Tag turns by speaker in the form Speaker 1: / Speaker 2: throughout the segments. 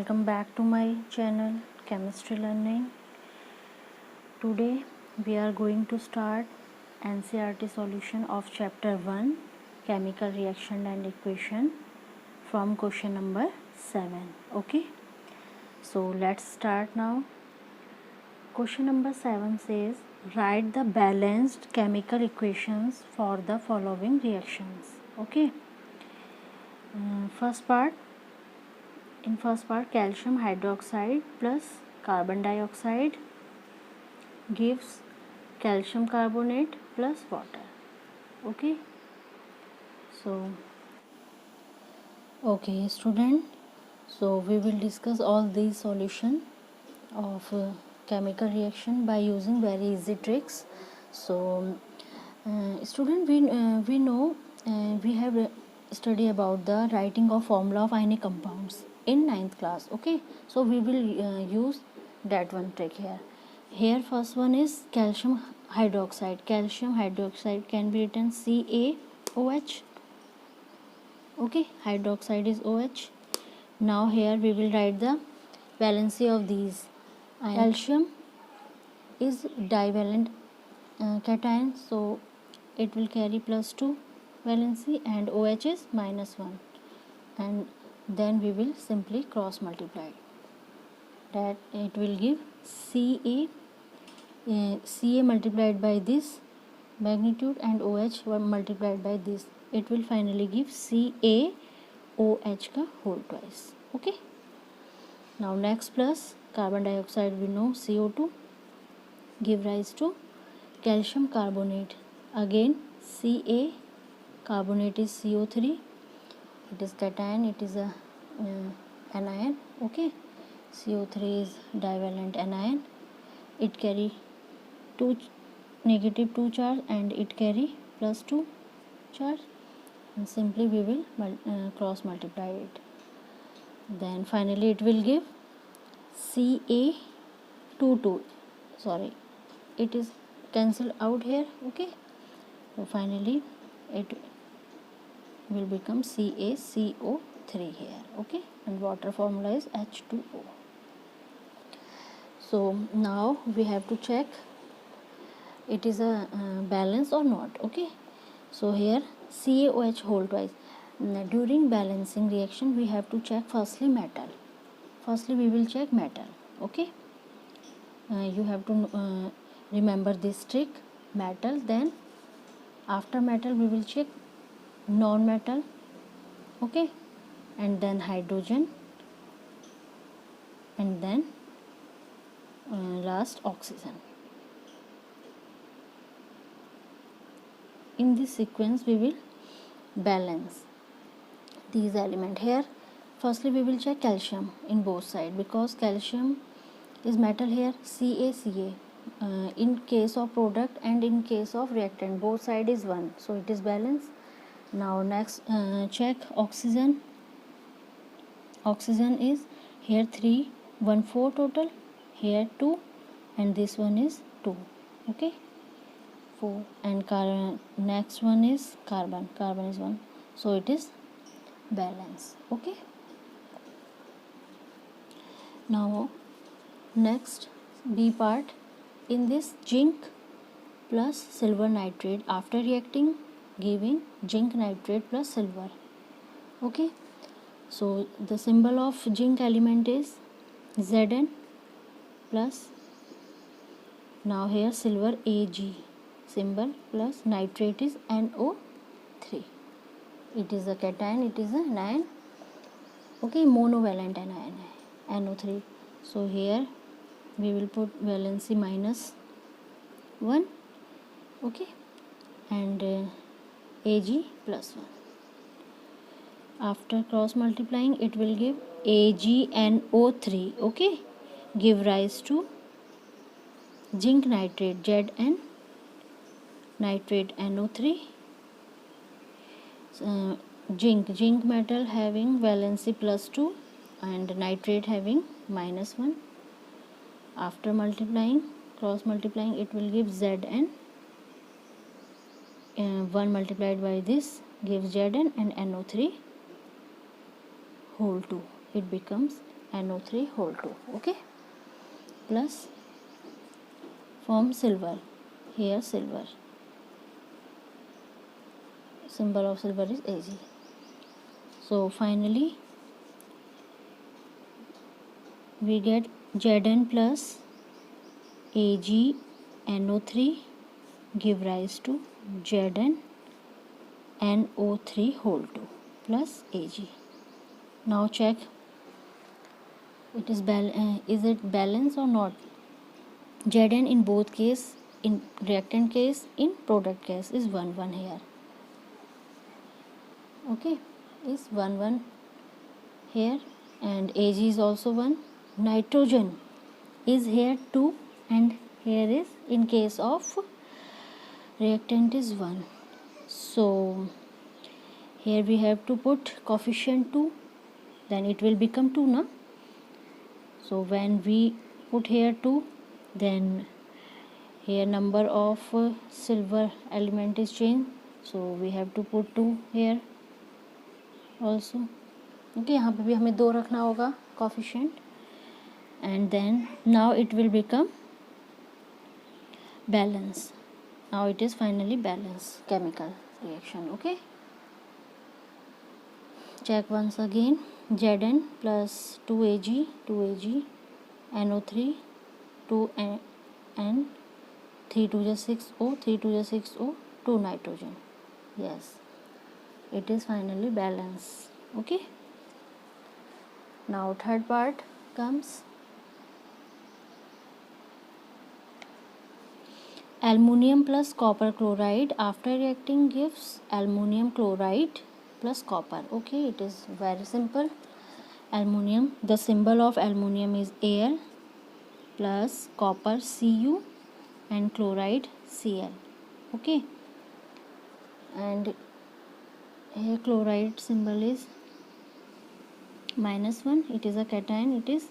Speaker 1: welcome back to my channel Chemistry Learning. Today we are going to start NCERT solution of chapter 1 chemical reaction and equation from question number 7. Okay, so let's start now. Question number 7 says write the balanced chemical equations for the following reactions. Okay, first part. In first part, calcium hydroxide plus carbon dioxide gives calcium carbonate plus water. Okay, so okay student, so we will discuss all these solution of chemical reaction by using very easy tricks. So student, we know we have study about the writing of formula of ionic compounds in 9th class. Okay, so we will use that one trick here. Here first one is calcium hydroxide. Calcium hydroxide can be written CaOH. Okay, hydroxide is OH. Now here we will write the valency of these. Calcium is divalent cation, so it will carry +2 valency, and OH is -1, and then we will simply cross multiply that. It will give Ca multiplied by this magnitude and OH multiplied by this. It will finally give CaOH का whole twice. Okay, now next plus carbon dioxide, we know CO2 give rise to calcium carbonate. Again Ca carbonate is CO3. It is cation, it is a anion. Okay, CO3 is divalent anion. It carry -2 charge and it carry +2 charge, and simply we will cross multiply it. Then finally it will give Ca22. Sorry, it is cancelled out here. Okay, so finally it will become CaCO3 here. Okay, and water formula is H2O. So now we have to check it is a balance or not. Okay, so here CaOH whole twice. During balancing reaction we have to check firstly metal. Firstly we will check metal. Okay, you have to remember this trick, metal, then after metal we will check non-metal. Okay, and then hydrogen, and then last oxygen. In this sequence we will balance these elements. Here firstly we will check calcium in both sides, because calcium is metal here, CaCa. In case of product and in case of reactant, both side is 1, so it is balanced. Now next check oxygen. Oxygen is here 3, 1, 4 total, here 2, and this one is 2. Okay, 4, and next one is carbon. Carbon is 1, so it is balance. Okay, now next B part. In this, zinc plus silver nitrate after reacting giving zinc nitrate plus silver. Okay, so the symbol of zinc element is Zn plus, now here silver Ag symbol plus nitrate is NO3. It is a cation, it is a anion. Okay, monovalent anion है NO3. So here we will put valency -1. Okay, and Ag +1. After cross multiplying it will give AgNO3. Okay, give rise to zinc nitrate Zn, nitrate NO3. Zinc metal having valency +2 and nitrate having -1. After multiplying, cross multiplying, it will give Zn. 1 multiplied by this gives Zn, and NO3 whole 2. It becomes NO3 whole 2. Okay, plus form silver. Here silver, symbol of silver is Ag. So finally we get Zn plus AgNO3 give rise to Zn NO3 whole 2 plus Ag. Now check it is it balanced or not. Zn in both case, in reactant case, in product case, is 1 1 here. Okay, is 1 1 here, and Ag is also 1. Nitrogen is here 2, and here is, in case of reactant, is 1. So here we have to put coefficient 2, then it will become 2 na. So when we put here 2, then here number of silver element is changed, so we have to put 2 here also. Okay, यहाँ पे भी हमें 2 रखना होगा coefficient, and then now it will become balance. Now it is finally balanced chemical reaction. Okay, check once again. Zn plus 2Ag NO3 2 and 3 2 is 6O, 3 2 is 6O, 2 nitrogen. Yes, it is finally balanced. Okay, now third part comes. Aluminium plus copper chloride after reacting gives aluminium chloride plus copper. Okay, it is very simple. Aluminium, the symbol of aluminium is Al, plus copper Cu, and chloride Cl. Okay, and here chloride symbol is -1. It is a cation, it is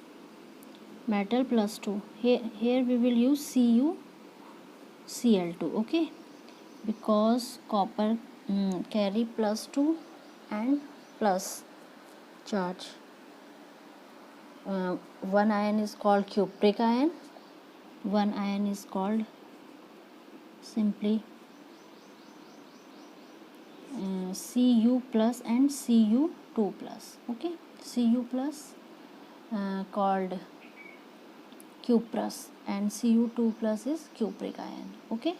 Speaker 1: metal plus 2. Here we will use CuCl2. Okay, because copper carry +2 and plus charge. One ion is called cupric ion, one ion is called simply Cu plus and Cu2 plus. Okay, Cu plus called cuprous, and Cu2 plus is cupric ion. Okay,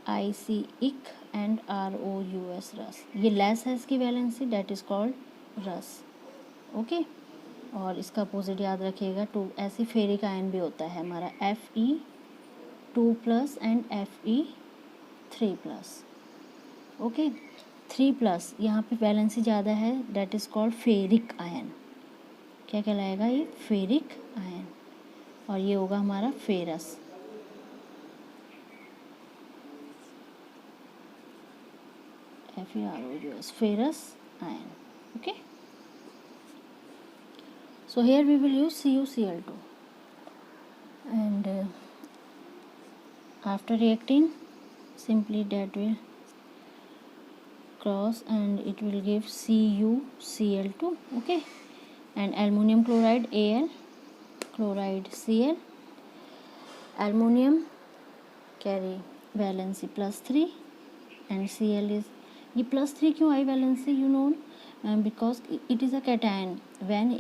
Speaker 1: IC and ROUS रस, ये less है इसकी valency, date is called रस. Okay, और इसका opposite याद रखिएगा 2. ऐसी फेरिक आयन भी होता है हमारा Fe2 plus and Fe3 plus. Okay, 3 plus यहाँ पे वैलेंसी ज़्यादा है, that is called ferric ion. क्या कहलाएगा ये? Ferric ion. और ये होगा हमारा ferrous. FeROUS, ferrous ion. Okay, so here we will use CuCl2, and after reacting simply that will cross and it will give CuCl2. Okay, and aluminium chloride Al, chloride Cl. Aluminium carry valency +3 and Cl is, ये +3 क्यों आई valency? You know, because it is a cation. When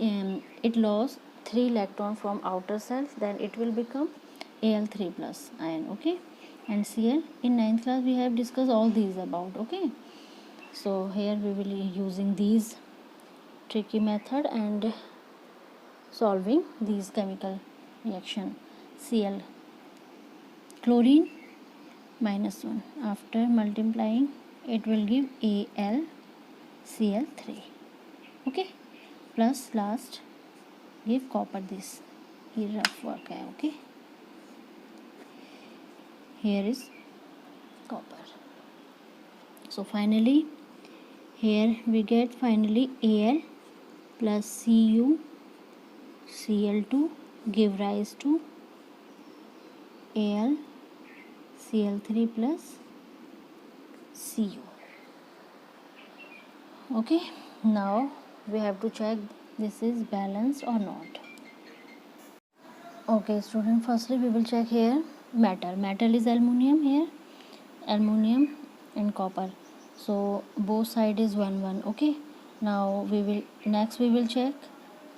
Speaker 1: it lost 3 electron from outer cells, then it will become Al3 plus ion. Okay, and Cl, in 9th class we have discussed all these about. Okay, so here we will be using these tricky method and solving these chemical reaction. Cl, chlorine -1, after multiplying it will give AlCl3. Okay, plus last give copper. This here rough work hai. Okay, here is copper. So finally here we get finally Al plus CuCl2 give rise to AlCl3 plus Cu. Okay, now we have to check this is balanced or not. Okay student, firstly we will check here metal is aluminum, here aluminum and copper, so both side is 1 1. Okay, now we will check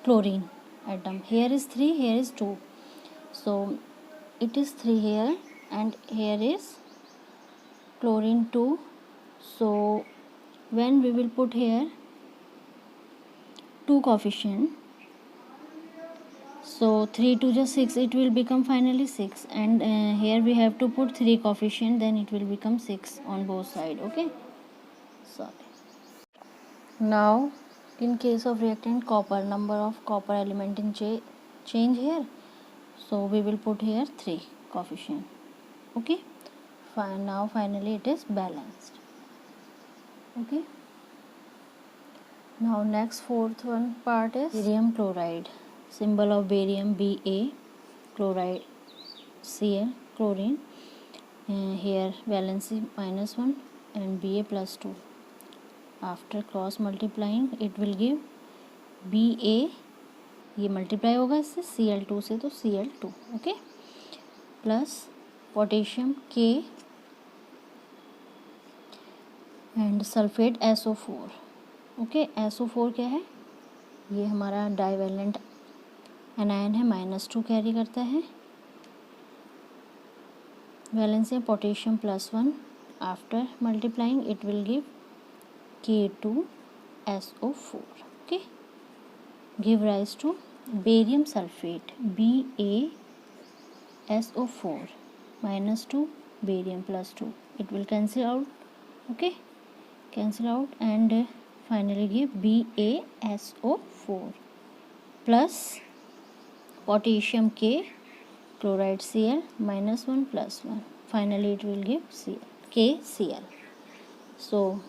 Speaker 1: chlorine atom. Here is 3, here is 2, so it is 3 here and here is chlorine 2. So when we will put here 2 coefficient, so 3 to just 6, it will become finally 6, and here we have to put 3 coefficient, then it will become 6 on both side. Okay, sorry. Now in case of reactant copper, number of copper element in change here, so we will put here 3 coefficient. Okay, fine. Now finally it is balanced. Okay, now next fourth one part is barium chloride. Symbol of barium Ba, chloride Cl, chlorine, here valency -1 and Ba +2. After cross multiplying it will give Ba, ये multiply होगा इससे Cl2 से, तो Cl2. Okay, plus potassium K and sulphate SO4. Okay, SO4 क्या है, ये हमारा divalent anion है, -2 कैरी करता है, वैलेंस है potassium +1. After multiplying it will give K2SO4. Okay, give rise to barium sulphate BaSO4 -2 barium +2. it will cancel out. Okay, cancel out and finally give BaSO4 plus potassium K, chloride Cl -1 +1. Finally it will give KCl. So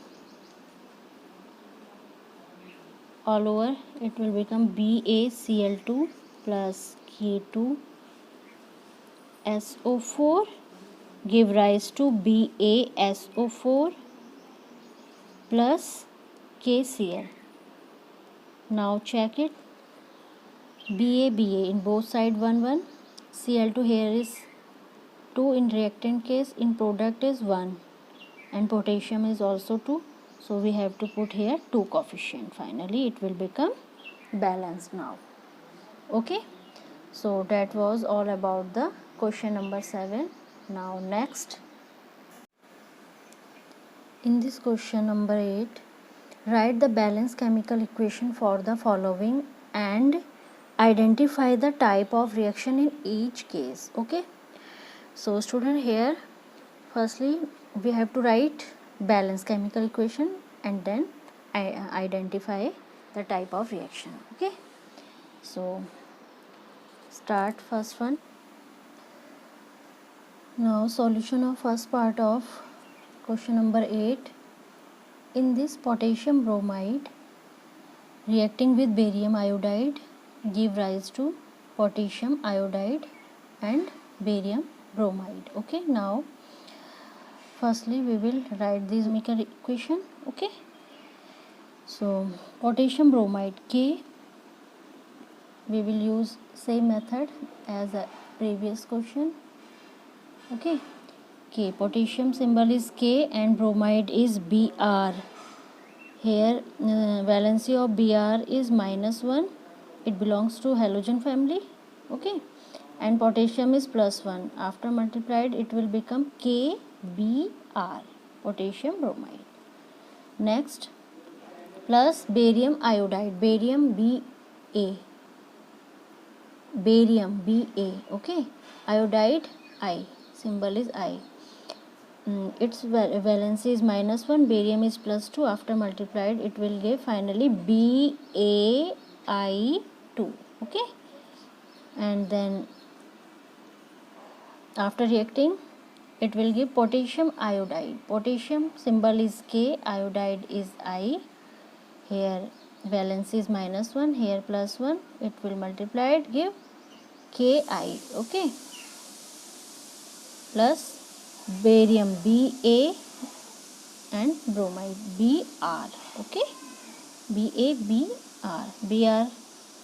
Speaker 1: all over it will become BaCl2 plus K2SO4 give rise to BaSO4 plus KCl. Now check it. Ba in both side 1 1. Cl2 here is 2 in reactant case, in product is 1, and potassium is also 2, so we have to put here 2 coefficient. Finally it will become balanced now. Okay, so that was all about the question number 7. Now next, in this question number 8, write the balanced chemical equation for the following and identify the type of reaction in each case. Okay, so student, here firstly we have to write balanced chemical equation and then identify the type of reaction. Okay, so start first one. Now solution of first part of question number 8. In this potassium bromide reacting with barium iodide give rise to potassium iodide and barium bromide. Okay, now firstly we will write this chemical equation. Okay, so potassium bromide K, we will use same method as a previous question. Okay, K, potassium symbol is K and bromide is Br. Here valency of Br is -1, it belongs to halogen family. Okay, and potassium is +1. After multiplied it will become KBr, potassium bromide. Next, plus barium iodide, barium Ba, okay, iodide I, symbol is I. Its valency is -1, barium is +2. After multiplied it will give finally Bai2. Okay, and then after reacting it will give potassium iodide. Potassium symbol is K, iodide is I. Here valency is -1, here +1. It will multiply it, give Ki. Okay, plus barium Ba and bromide Br. Okay, Br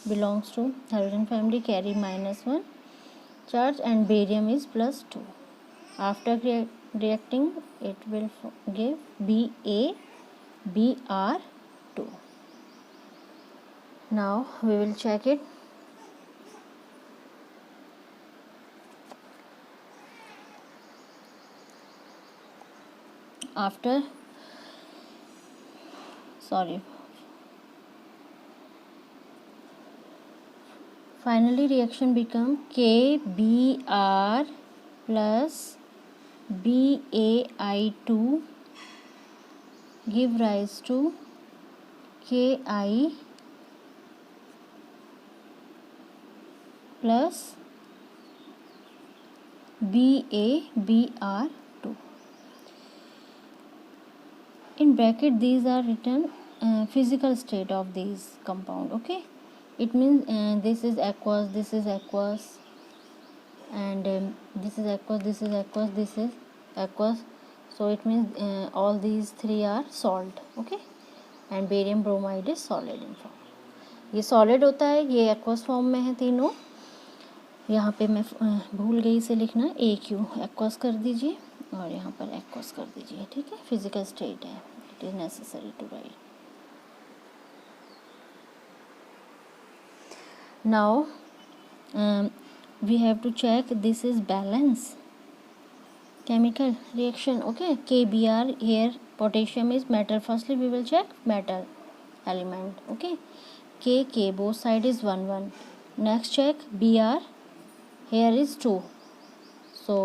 Speaker 1: belongs to hydrogen family carry -1 charge and barium is +2. After reacting it will give BaBr2. Now we will check it. Finally reaction become KBr plus BaI2 give rise to Ki plus BaBr2. In bracket these are written physical state of these compound. Okay, it means this is aqueous, this is aqueous, and this is aqueous, this is aqueous, this is aqueous. So it means all these three are salt. Okay, and barium bromide is solid in form. ये solid होता है, ये aqueous form में है तीनों. यहाँ पे मैं भूल गई इसे लिखना, AQ aqueous कर दीजिए और यहाँ पर aqueous कर दीजिए. ठीक है, फिजिकल स्टेट है, it is necessary to write. Now we have to check this is balance chemical reaction. Okay, KBr here potassium is metal. Firstly we will check metal element. Okay, K both side is 1 1. Next check Br, here is 2, so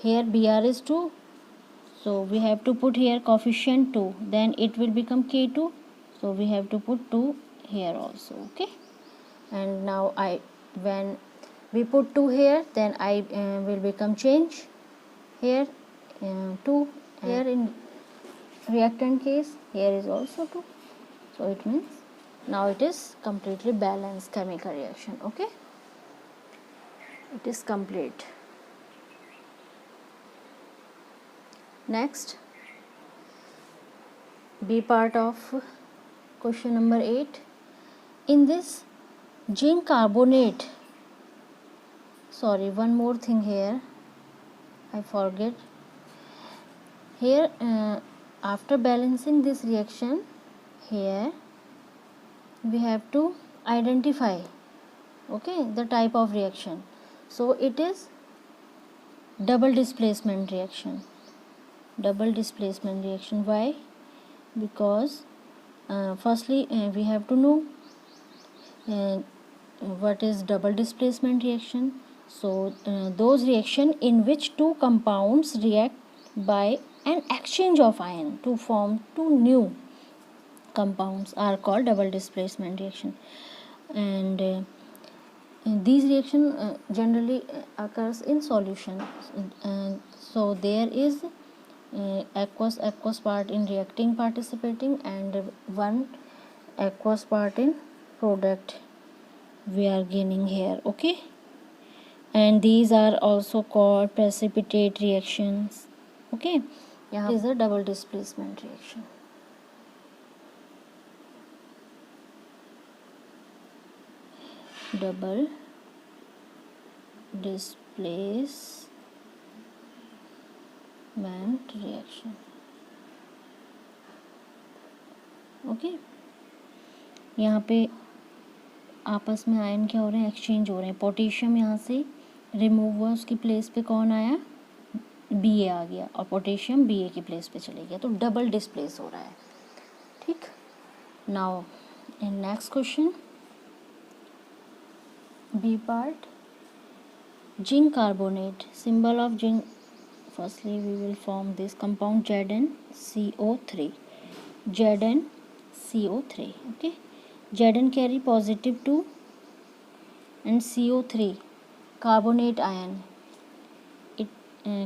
Speaker 1: here Br is 2, so we have to put here coefficient 2, then it will become K2, so we have to put 2 here also. Okay, and now when we put 2 here, then I will become change here 2, here in reactant case here is also 2, so it means now it is completely balanced chemical reaction. Okay, it is complete. Next, B part of question number 8. In this zinc carbonate, sorry, one more thing here I forget. Here after balancing this reaction, here we have to identify, okay, the type of reaction. So it is double displacement reaction. Double displacement reaction. Why? Because firstly we have to know what is double displacement reaction. So those reaction in which two compounds react by an exchange of ion to form two new compounds are called double displacement reaction. And these reaction generally occurs in solution. So there is aqueous part in reacting participating and one aqueous part in product we are gaining here. Okay, and these are also called precipitate reactions. Okay, यहाँ is a double displacement reaction. Double displacement reaction. Okay, यहाँ पे आपस में ion क्या हो रहे हैं, exchange हो रहे हैं. पोटेशियम यहाँ से रिमूव हुआ, उसकी प्लेस पे कौन आया, Ba आ गया, और पोटेशियम Ba की प्लेस पे चले गया, तो डबल डिस्प्लेस हो रहा है. ठीक, now in next question B part, zinc carbonate, symbol of zinc. Firstly we will form this compound ZnCO3. ZnCO3. Okay, Zn carry +2 and CO3 carbonate ion, it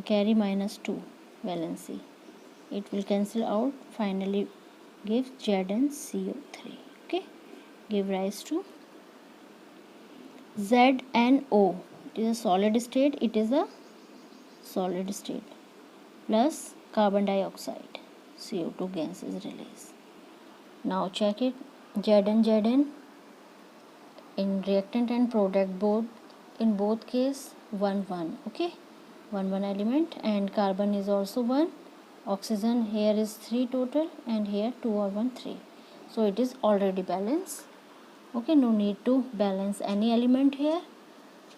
Speaker 1: carry -2 valency. It will cancel out, finally gives ZnCO3. Okay, give rise to ZnO. It is a solid state, it is a solid state, plus carbon dioxide, CO2 gas is released. Now check it, Zn In reactant and product, both in both case 1 1. Okay, 1 1 element, and carbon is also 1. Oxygen here is 3 total, and here 2 or 1 3. So it is already balanced. Okay, no need to balance any element here.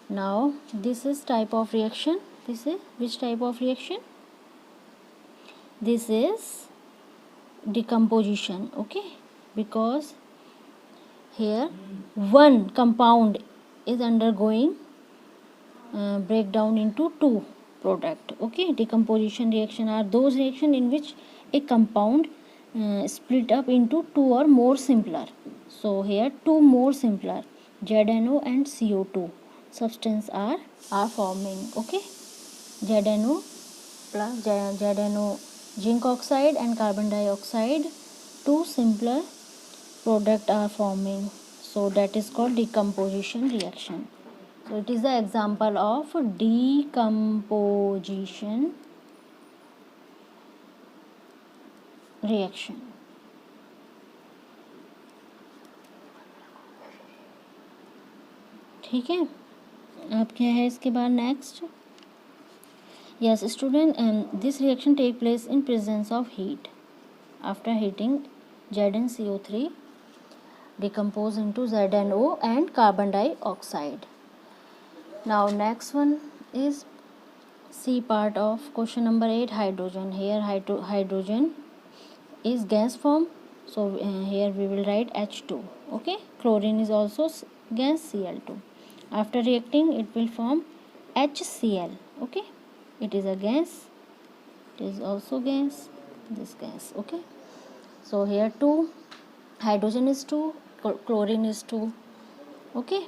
Speaker 1: Now this is type of reaction. This is which type of reaction? This is decomposition. Okay, because here one compound is undergoing breakdown into two product. Okay, decomposition reaction are those reaction in which a compound split up into two or more simpler. So here two more simpler ZNO and CO2 substance are forming. Okay, ZNO plus ZNO zinc oxide and carbon dioxide, two simpler product are forming. So that is called decomposition reaction. So it is the example of decomposition reaction. ठीक है, अब क्या है इसके बाद next? Yes, student, this reaction take place in presence of heat. After heating, ZnCO3 decompose into ZNO and carbon dioxide. Now next one is C part of question number 8, hydrogen. Here hydrogen is gas form, so here we will write H2. Okay, chlorine is also gas, Cl2. After reacting it will form HCl. Okay, it is a gas, it is also gas, this gas. Okay, so here 2, hydrogen is 2, chlorine is 2. Okay,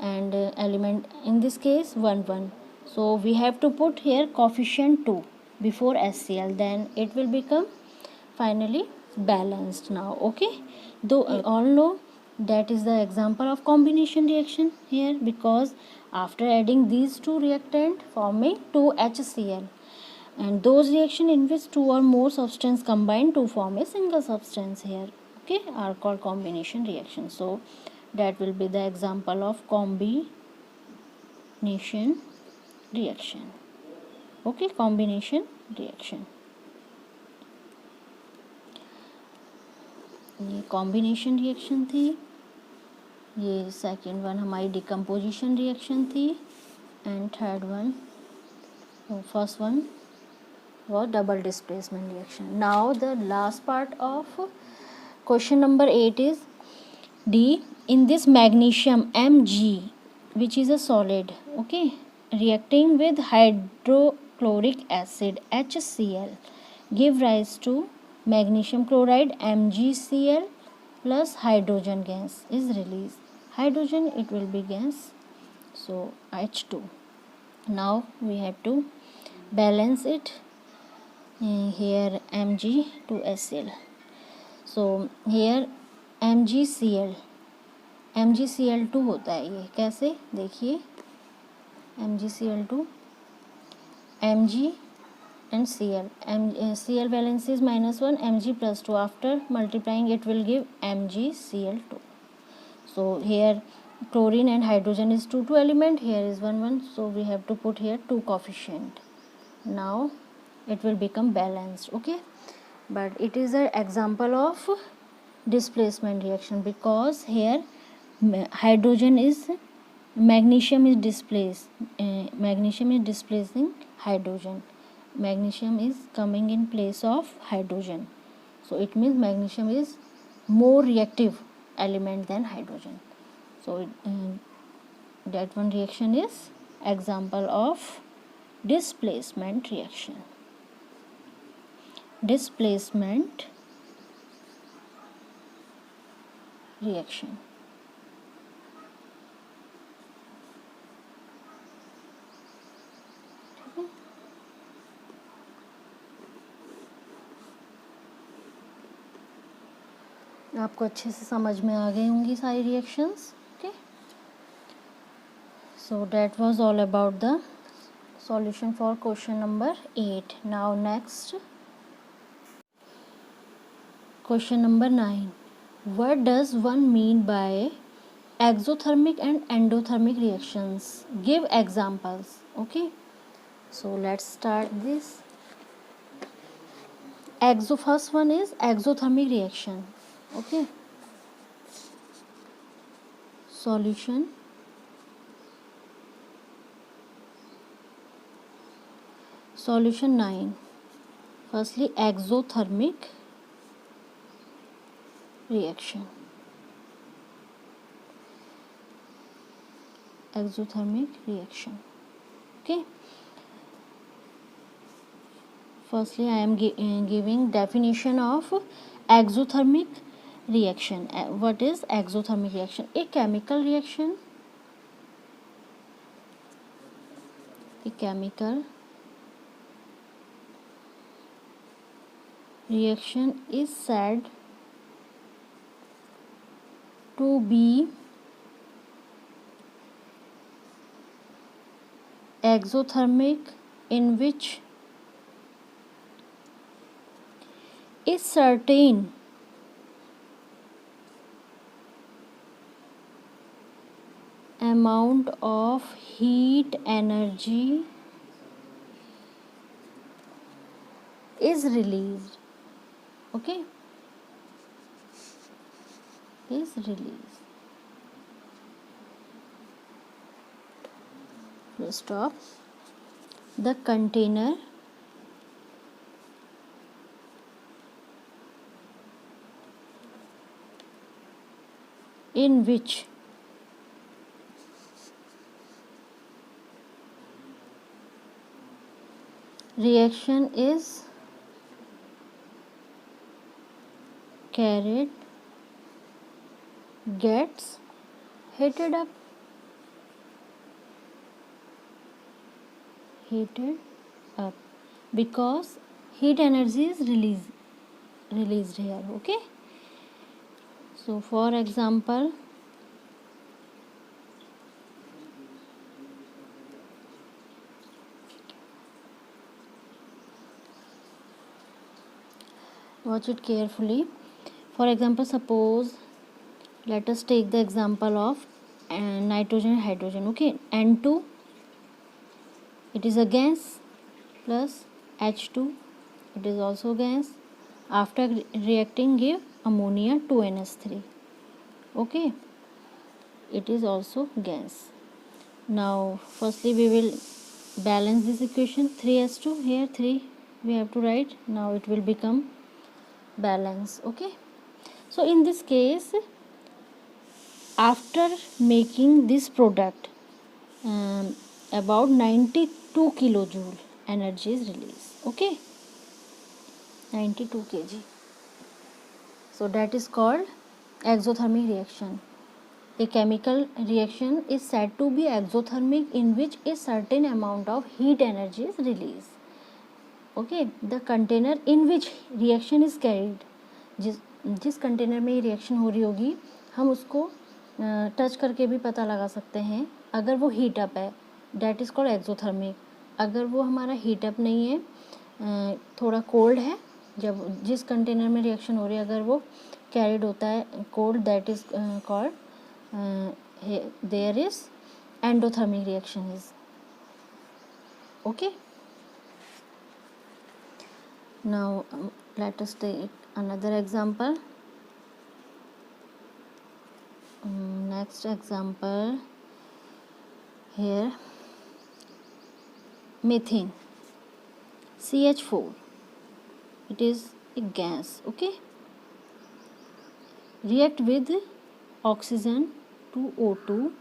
Speaker 1: and element in this case 1 1. So we have to put here coefficient 2 before HCl, then it will become finally balanced now. Okay, though all know that is the example of combination reaction here, because after adding these two reactant forming 2 HCl, and those reaction in which two or more substance combine to form a single substance here, okay, are called combination reaction. So that will be the example of combination reaction. Okay, combination reaction. ये combination reaction थी, ये second one हमारी decomposition reaction थी, and third one, first one was double displacement reaction. Now the last part of question number 8 is D. In this magnesium Mg, which is a solid, okay, reacting with hydrochloric acid HCl, give rise to magnesium chloride MgCl plus hydrogen gas is released. Hydrogen, it will be gas, so H2. Now we have to balance it. Here Mg to Cl. So here MgCl2 होता है, ये कैसे देखिए, MgCl2 Mg and Cl, Cl valence is -1, Mg +2, after multiplying it will give MgCl2. So here chlorine and hydrogen is 2 element, here is 1 1, so we have to put here 2 coefficient. Now it will become balanced. Okay, but it is an example of displacement reaction, because here hydrogen is magnesium is displaced, magnesium is displacing hydrogen, magnesium is coming in place of hydrogen, so it means magnesium is more reactive element than hydrogen. So that one reaction is example of displacement reaction. Displacement reaction. आपको अच्छे से समझ में आ गई होंगी सारी reactions. Okay, so that was all about the solution for question number 8. Now next, question number 9. What does one mean by exothermic and endothermic reactions. Give examples. Okay, so let's start this. First one is exothermic reaction. Okay, solution. Solution 9. Firstly, exothermic reaction. Exothermic reaction. Okay, firstly I am giving definition of exothermic reaction. What is exothermic reaction? A chemical reaction. A chemical reaction is said to be exothermic, in which a certain amount of heat energy is released. Okay, is released. Stop. The container in which reaction is carried gets heated up. Heated up because heat energy is released here. Okay, so for example, watch it carefully. For example, suppose let us take the example of nitrogen and hydrogen. Okay, N2, it is a gas, plus H2, it is also gas. After reacting give ammonia 2NH3. Okay, it is also gas. Now firstly we will balance this equation. 3s2, here 3 we have to write. Now it will become balance. Okay, so in this case, after making this product, about 92 kilojoule energy is released. Okay, 92 kg. So that is called exothermic reaction. A chemical reaction is said to be exothermic, in which a certain amount of heat energy is released. Okay, the container in which reaction is carried, जिस container में ये reaction हो रही होगी, हम उसको touch करके भी पता लगा सकते हैं. अगर वो हीट अप है, डैट इज़ कॉल्ड एक्सोथर्मिक. अगर वो हमारा हीट अप नहीं है, थोड़ा कोल्ड है, जब जिस कंटेनर में रिएक्शन हो रही है अगर वो कैरिड होता है cold, that is called there is endothermic reaction is. Okay, now let us take another example. Next example here, methane, CH4, it is a gas. Okay, react with oxygen to O2,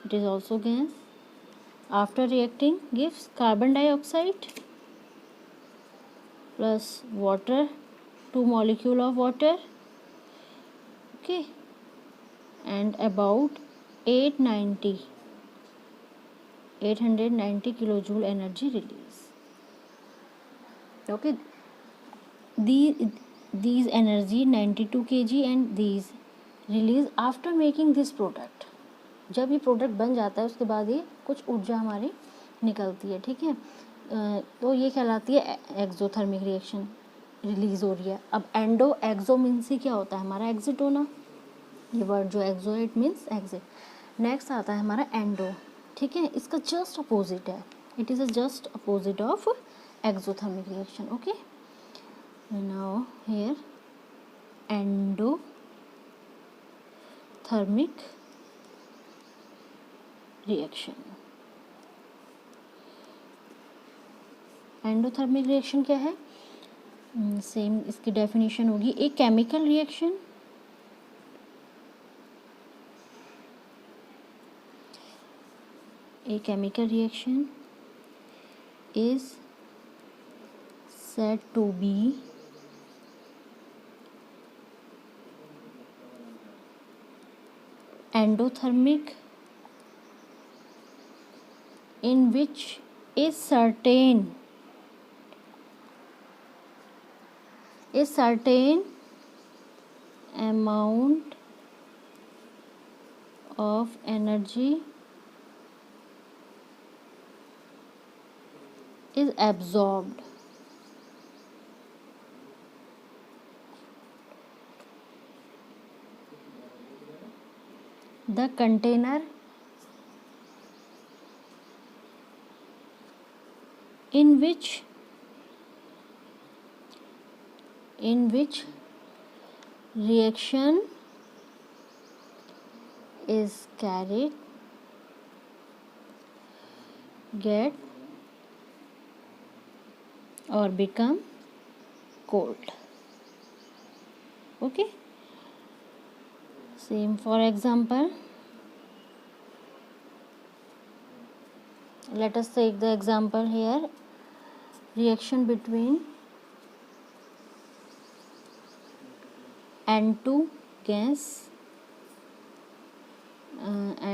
Speaker 1: it is also gas. After reacting gives carbon dioxide plus water, 2 molecule of water. Okay, and about 890 kilojoule energy release. Okay, these energy 92 kg and these release after making this product. जब ये product बन जाता है उसके बाद ये कुछ ऊर्जा हमारी निकलती है. ठीक है, तो ये कहलाती है एक्सोथर्मिक रिएक्शन, रिलीज हो रही है. अब एक्सो मीन्स ही क्या होता है, हमारा एग्जिट होना. ये वर्ड जो एक्सो है इट मीन्स एग्जिट. नेक्स्ट आता है हमारा एंडो. ठीक है, इसका जस्ट अपोजिट है. It is a just opposite of exothermic reaction. Okay, now here endothermic reaction. Endothermic reaction क्या है? सेम इसकी डेफिनेशन होगी, a chemical reaction is said to be endothermic in which a certain amount of energy is absorbed. The container in which reaction is carried get or become cold. Okay, same. For example, let us take the example here, reaction between N2 gas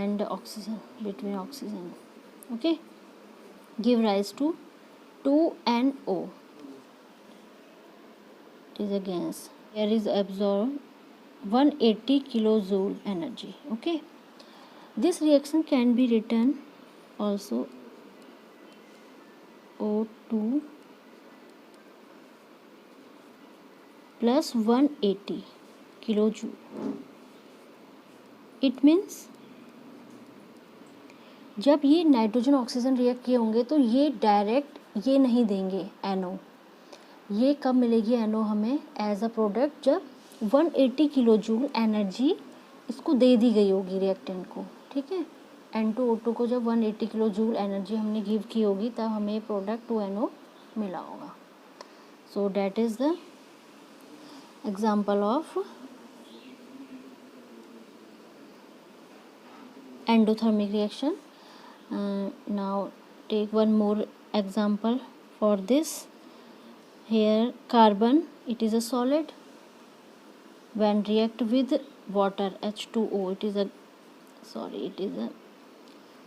Speaker 1: and oxygen, between oxygen. Okay, give rise to 2NO. It is a gas. Here is absorbed 180 kilojoule energy. Okay, this reaction can be written also O2 plus 180 kilojoule. It means जब ये nitrogen oxygen react किए होंगे तो ये direct ये नहीं देंगे NO. ये कब मिलेगी NO हमें? एज अ प्रोडक्ट जब 180 किलोजूल एनर्जी इसको दे दी गई होगी रिएक्टेंट को. ठीक है, N2O2 को जब 180 किलोजूल एनर्जी हमने गिव की होगी तब हमें प्रोडक्ट 2NO मिला होगा. So that is the example of endothermic reaction. Now take one more example for this. Here carbon, it is a solid. When react with water H2O, it is a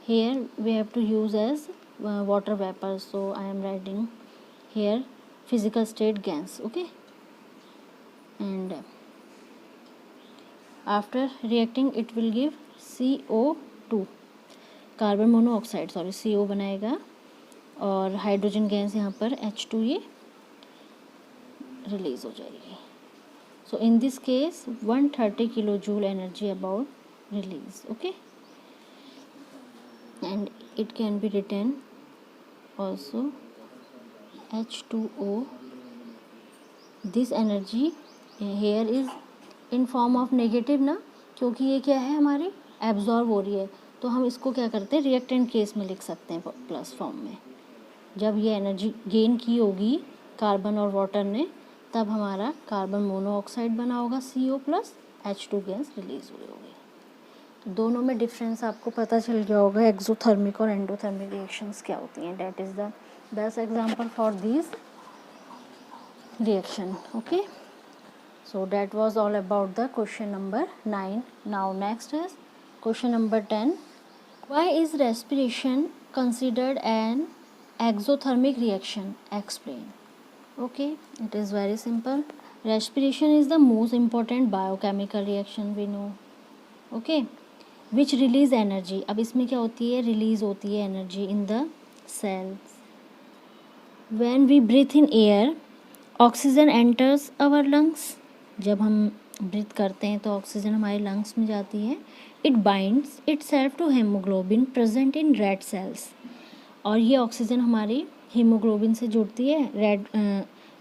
Speaker 1: here we have to use as water vapor, so I am writing here physical state gas. Okay, and after reacting it will give CO2, carbon monoxide CO बनाएगा और hydrogen gas यहाँ पर H2 ये release हो जाएगी. So in this case 130 kilojoule energy about release. Okay, and it can be written also H2O. This energy here is in form of negative ना, क्योंकि ये क्या है हमारी एब्जॉर्ब हो रही है, तो हम इसको क्या करते हैं रिएक्टेंट केस में लिख सकते हैं प्लस फॉर्म में. जब ये एनर्जी गेन की होगी कार्बन और वाटर ने तब हमारा कार्बन मोनोऑक्साइड बना होगा CO plus H2 gas release हुई होगी. तो दोनों में डिफरेंस आपको पता चल गया होगा एक्सोथर्मिक और एंडोथर्मिक रिएक्शंस क्या होती हैं. That is the best example for this reaction. Okay, so that was all about the question number 9. Now next is question number 10. Why is respiration considered an exothermic reaction? Explain. Okay, it is very simple. Respiration is the most important biochemical reaction we know. Okay, which release energy. अब इसमें क्या होती है, release होती है energy in the cells. When we breathe in air, oxygen enters our lungs. जब हम breathe करते हैं तो ऑक्सीजन हमारे लंग्स में जाती है. It binds itself to haemoglobin present in red cells. और ये ऑक्सीजन हमारी हीमोग्लोबिन से जुड़ती है, रेड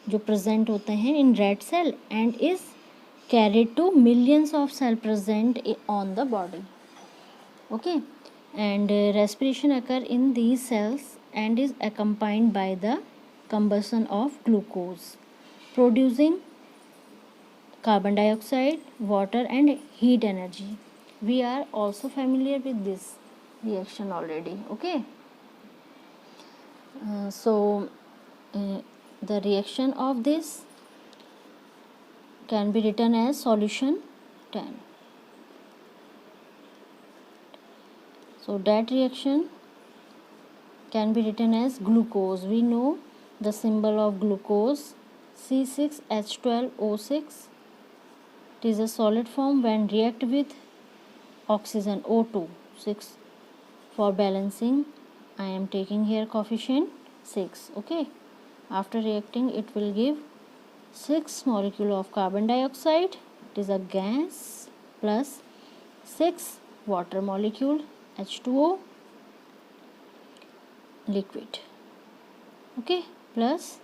Speaker 1: जो प्रेजेंट होते हैं in red cell, and is carried to millions of cell present on the body. Okay, and respiration occur in these cells and is accompanied by the combustion of glucose, producing carbon dioxide, water and heat energy. We are also familiar with this reaction already. Okay, so the reaction of this can be written as solution 10. So that reaction can be written as glucose. We know the symbol of glucose, C6H12O6. It is a solid form when react with oxygen O2 6. For balancing, I am taking here coefficient 6. Okay, after reacting it will give 6 molecule of carbon dioxide, it is a gas, plus 6 water molecule H2O liquid. Okay, plus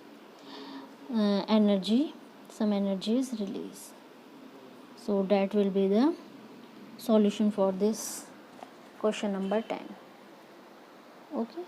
Speaker 1: energy, some energy is released. So that will be the solution for this question number 10. Okay.